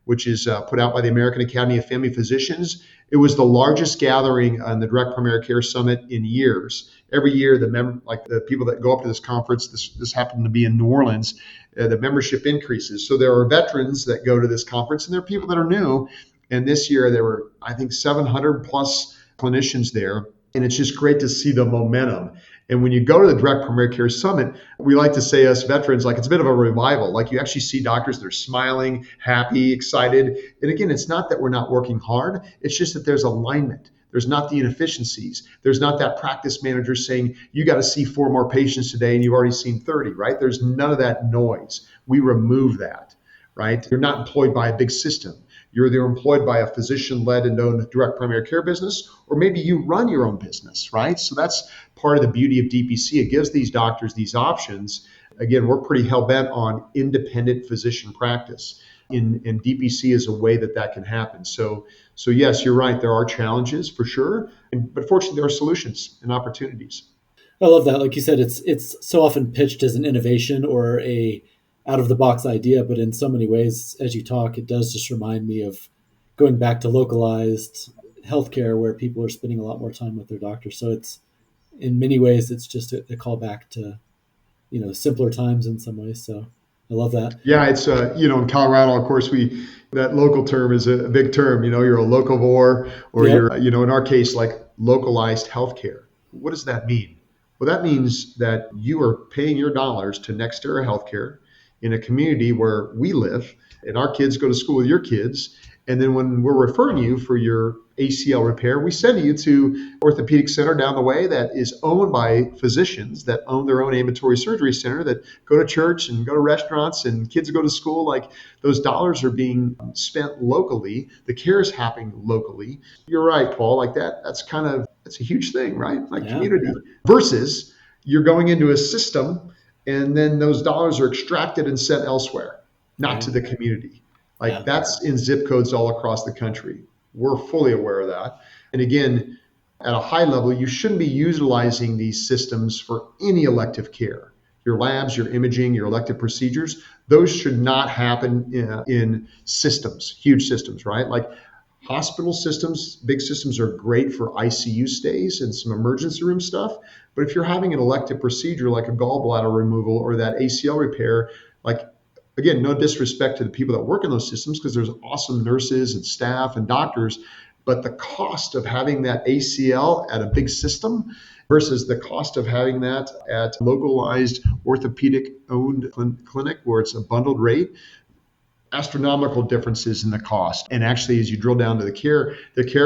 which is put out by the American Academy of Family Physicians. It was the largest gathering on the Direct Primary Care Summit in years. Every year, the people that go up to this conference, this happened to be in New Orleans, the membership increases. So there are veterans that go to this conference, and there are people that are new. And this year there were, I think, 700 plus clinicians there. And it's just great to see the momentum. And when you go to the Direct Primary Care Summit, we like to say, us veterans, like it's a bit of a revival. Like you actually see doctors that are smiling, happy, excited. And again, it's not that we're not working hard. It's just that there's alignment. There's not the inefficiencies. There's not that practice manager saying, you got to see 4 more patients today and you've already seen 30, right? There's none of that noise. We remove that, right? You're not employed by a big system. You're either employed by a physician-led and owned direct primary care business, or maybe you run your own business, right? So that's part of the beauty of DPC. It gives these doctors these options. Again, we're pretty hell-bent on independent physician practice. And DPC is a way that can happen. So yes, you're right. There are challenges for sure, but fortunately, there are solutions and opportunities. I love that. Like you said, it's so often pitched as an innovation or a out of the box idea, but in so many ways, as you talk, it does just remind me of going back to localized healthcare where people are spending a lot more time with their doctors. So it's in many ways, it's just a call back to, simpler times in some ways. So I love that. Yeah, it's, in Colorado, of course, that local term is a big term. You're a localvore, or Yep. you're, in our case, like localized healthcare. What does that mean? Well, that means that you are paying your dollars to Nextera Healthcare in a community where we live, and our kids go to school with your kids. And then when we're referring you for your ACL repair, we send you to orthopedic center down the way that is owned by physicians that own their own ambulatory surgery center that go to church and go to restaurants and kids go to school. Like those dollars are being spent locally. The care is happening locally. You're right, Paul. Like that's a huge thing, right? Like community versus you're going into a system and then those dollars are extracted and sent elsewhere, not to the community. Like that's in zip codes all across the country. We're fully aware of that. And again, at a high level, you shouldn't be utilizing these systems for any elective care. Your labs, your imaging, your elective procedures, those should not happen in systems, huge systems, right? Like hospital systems, big systems are great for ICU stays and some emergency room stuff. But if you're having an elective procedure like a gallbladder removal or that ACL repair, like again, no disrespect to the people that work in those systems because there's awesome nurses and staff and doctors, but the cost of having that ACL at a big system versus the cost of having that at localized orthopedic owned clinic where it's a bundled rate, astronomical differences in the cost. And actually, as you drill down to the care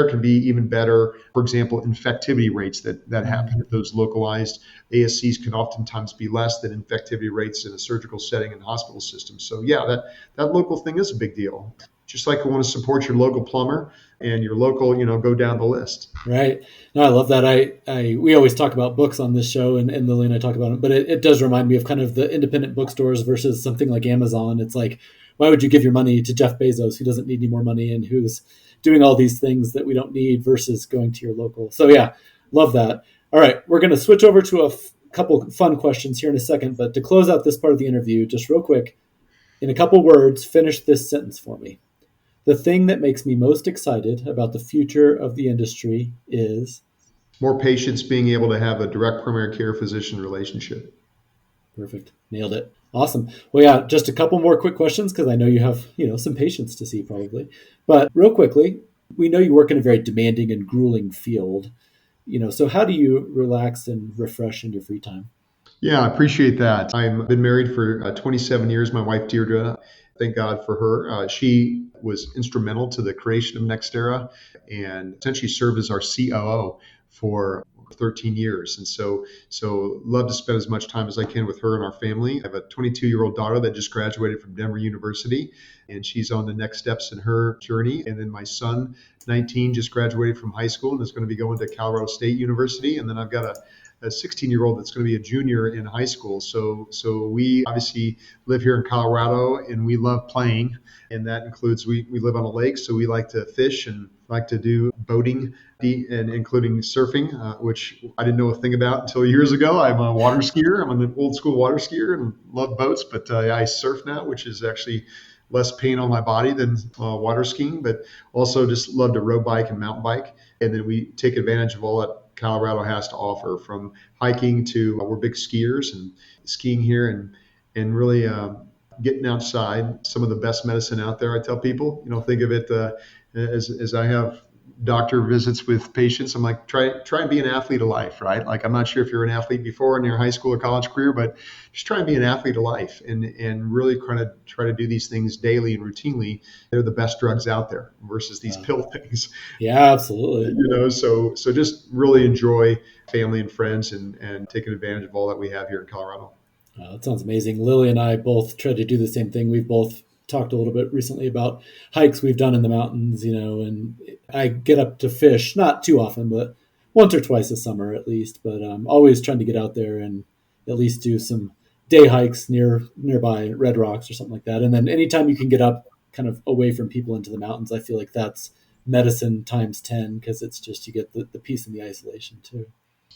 can be even better. For example, infectivity rates that happen at those localized ASCs can oftentimes be less than infectivity rates in a surgical setting in hospital systems. So yeah, that local thing is a big deal. just like you want to support your local plumber and your local, go down the list. Right. No, I love that. We always talk about books on this show, and Lily and I talk about it, but it does remind me of kind of the independent bookstores versus something like Amazon. It's like, why would you give your money to Jeff Bezos, who doesn't need any more money and who's doing all these things that we don't need, versus going to your local? So yeah, love that. All right, we're going to switch over to a couple fun questions here in a second, but to close out this part of the interview, just real quick, in a couple words, finish this sentence for me. The thing that makes me most excited about the future of the industry is more patients being able to have a direct primary care physician relationship. Perfect. Nailed it. Awesome. Well, yeah, just a couple more quick questions because I know you have, some patients to see probably. But real quickly, we know you work in a very demanding and grueling field. So how do you relax and refresh in your free time? Yeah, I appreciate that. I've been married for 27 years. My wife, Deirdre, thank God for her. She was instrumental to the creation of Nextera and essentially served as our COO for 13 years. And so love to spend as much time as I can with her and our family. I have a 22-year-old daughter that just graduated from Denver University, and she's on the next steps in her journey. And then my son, 19, just graduated from high school and is going to be going to Colorado State University. And then I've got a 16-year-old that's going to be a junior in high school. So we obviously live here in Colorado and we love playing. And that includes, we live on a lake, so we like to fish and like to do boating and including surfing, which I didn't know a thing about until years ago. I'm a water skier. I'm an old school water skier and love boats, but I surf now, which is actually less pain on my body than water skiing, but also just love to road bike and mountain bike. And then we take advantage of all that Colorado has to offer, from hiking to we're big skiers and skiing here and really getting outside. Some of the best medicine out there. I tell people, think of it as I have doctor visits with patients. I'm like, try and be an athlete of life, right? Like, I'm not sure if you're an athlete before in your high school or college career, but just try and be an athlete of life and really try to do these things daily and routinely. They're the best drugs out there versus these pill things. Yeah, absolutely. So just really enjoy family and friends and taking advantage of all that we have here in Colorado. That sounds amazing. Lily and I both try to do the same thing. We've both talked a little bit recently about hikes we've done in the mountains, and I get up to fish, not too often, but once or twice a summer at least. But I'm always trying to get out there and at least do some day hikes nearby Red Rocks or something like that. And then anytime you can get up kind of away from people into the mountains, I feel like that's medicine times 10, because it's just, you get the peace and the isolation too.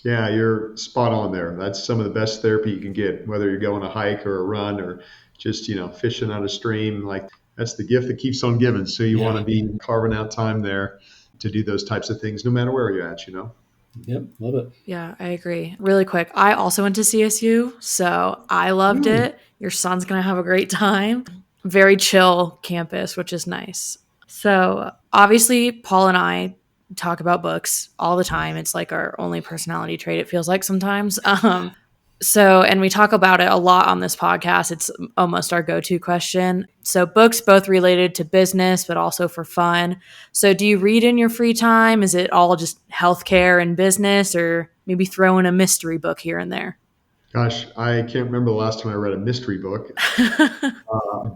Yeah, you're spot on there. That's some of the best therapy you can get, whether you're going a hike or a run or just, fishing on a stream. Like, that's the gift that keeps on giving. So you want to be carving out time there to do those types of things, no matter where you're at, Yep, love it. Yeah, I agree. Really quick, I also went to CSU, so I loved it. Your son's going to have a great time. Very chill campus, which is nice. So obviously, Paul and I talk about books all the time. It's like our only personality trait, it feels like sometimes. And we talk about it a lot on this podcast. It's almost our go-to question. So books both related to business, but also for fun. So do you read in your free time? Is it all just healthcare and business, or maybe throw in a mystery book here and there? Gosh, I can't remember the last time I read a mystery book,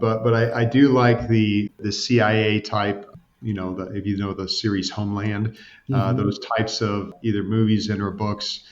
but I do like the CIA type, if you know the series Homeland, those types of either movies and or books.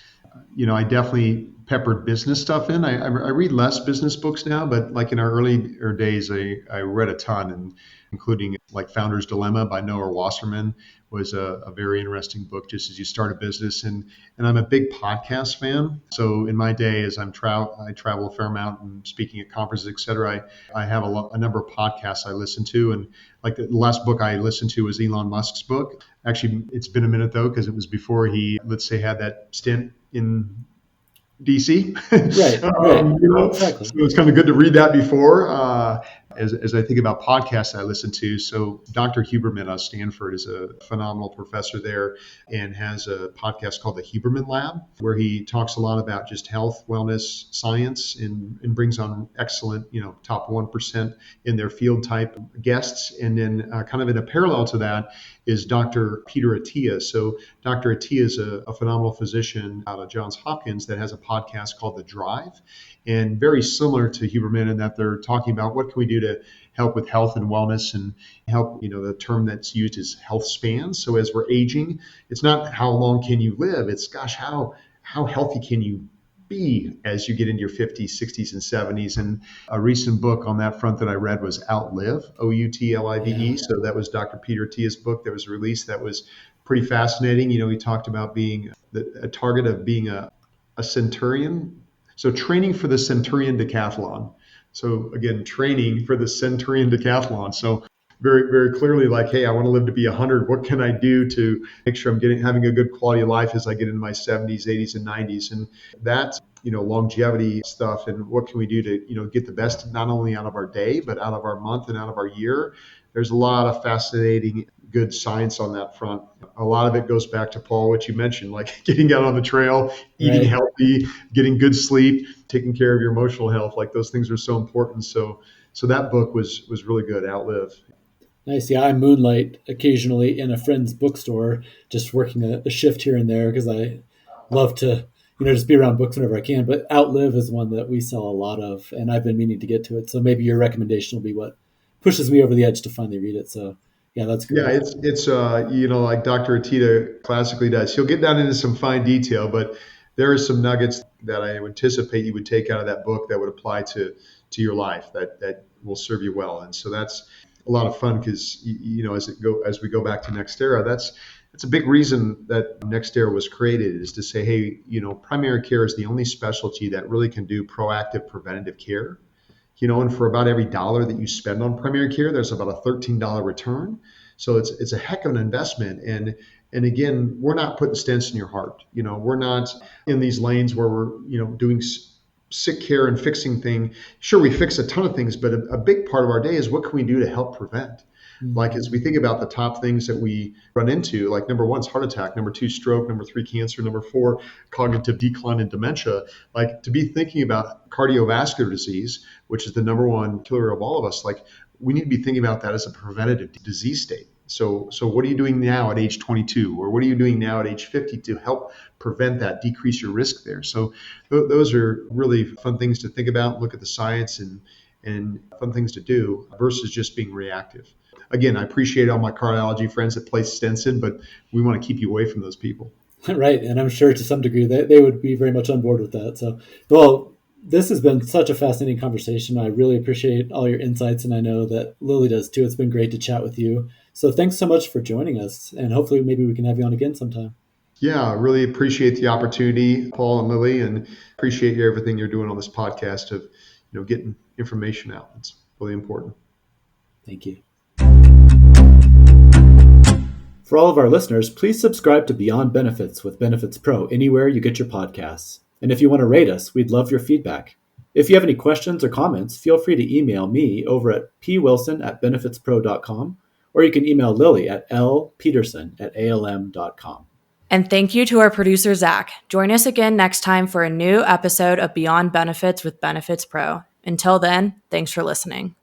I definitely peppered business stuff in. I read less business books now, but like in our earlier days, I read a ton, and including like Founder's Dilemma by Noah Wasserman was a very interesting book just as you start a business. And I'm a big podcast fan. So in my day, as I travel a fair amount and speaking at conferences, et cetera, I have a number of podcasts I listen to. And like the last book I listened to was Elon Musk's book. Actually, it's been a minute though, because it was before he, let's say, had that stint in DC. Right. Exactly. So it's kind of good to read that before. As I think about podcasts I listen to, so Dr. Huberman out of Stanford is a phenomenal professor there and has a podcast called the Huberman Lab, where he talks a lot about just health, wellness, science, and brings on excellent, top 1% in their field type guests. And then kind of in a parallel to that is Dr. Peter Attia. So Dr. Attia is a phenomenal physician out of Johns Hopkins that has a podcast called The Drive, and very similar to Huberman in that they're talking about what can we do to help with health and wellness and help, the term that's used is health spans. So as we're aging, it's not how long can you live, it's gosh, how healthy can you be as you get into your 50s, 60s, and 70s. And a recent book on that front that I read was Outlive, Outlive. Yeah. So that was Dr. Peter Attia's book that was released. That was pretty fascinating. He talked about being a target of being a centurion. So training for the centurion decathlon. So again, training for the centurion decathlon. So very, very clearly like, hey, I want to live to be 100. What can I do to make sure I'm having a good quality of life as I get into my 70s, 80s, and 90s? And that, longevity stuff and what can we do to, get the best not only out of our day, but out of our month and out of our year. There's a lot of fascinating, good science on that front. A lot of it goes back to Paul, what you mentioned, like getting out on the trail, eating Right. healthy, getting good sleep, taking care of your emotional health. Like those things are so important. So that book was really good. Outlive. Nice. Yeah, I moonlight occasionally in a friend's bookstore, just working a shift here and there because I love to, just be around books whenever I can. But Outlive is one that we sell a lot of, and I've been meaning to get to it. So maybe your recommendation will be what pushes me over the edge to finally read it. So yeah, that's Yeah, great. it's like Dr. Atita classically does. He'll get down into some fine detail, but there are some nuggets that I anticipate you would take out of that book that would apply to your life that will serve you well. And so that's a lot of fun because as we go back to Nextera, that's a big reason that Nextera was created is to say, hey, primary care is the only specialty that really can do proactive preventative care. And for about every dollar that you spend on primary care, there's about a $13 return. So it's a heck of an investment. And again, we're not putting stents in your heart. We're not in these lanes where we're doing sick care and fixing things. Sure, we fix a ton of things, but a big part of our day is what can we do to help prevent? Like as we think about the top things that we run into, like number one is heart attack, number two, stroke, number three, cancer, number four, cognitive decline and dementia. Like to be thinking about cardiovascular disease, which is the number one killer of all of us, like we need to be thinking about that as a preventative disease state. So what are you doing now at age 22, or what are you doing now at age 50 to help prevent that, decrease your risk there? So those are really fun things to think about, look at the science and fun things to do versus just being reactive. Again, I appreciate all my cardiology friends that place stents in, but we want to keep you away from those people. Right. And I'm sure to some degree they would be very much on board with that. So, well, this has been such a fascinating conversation. I really appreciate all your insights, and I know that Lily does too. It's been great to chat with you. So thanks so much for joining us, and hopefully maybe we can have you on again sometime. Yeah, I really appreciate the opportunity, Paul and Lily, and appreciate everything you're doing on this podcast of getting information out. It's really important. Thank you. For all of our listeners, please subscribe to Beyond Benefits with Benefits Pro anywhere you get your podcasts. And if you want to rate us, we'd love your feedback. If you have any questions or comments, feel free to email me over at pwilson@benefitspro.com, or you can email Lily at lpeterson@alm.com. And thank you to our producer, Zach. Join us again next time for a new episode of Beyond Benefits with Benefits Pro. Until then, thanks for listening.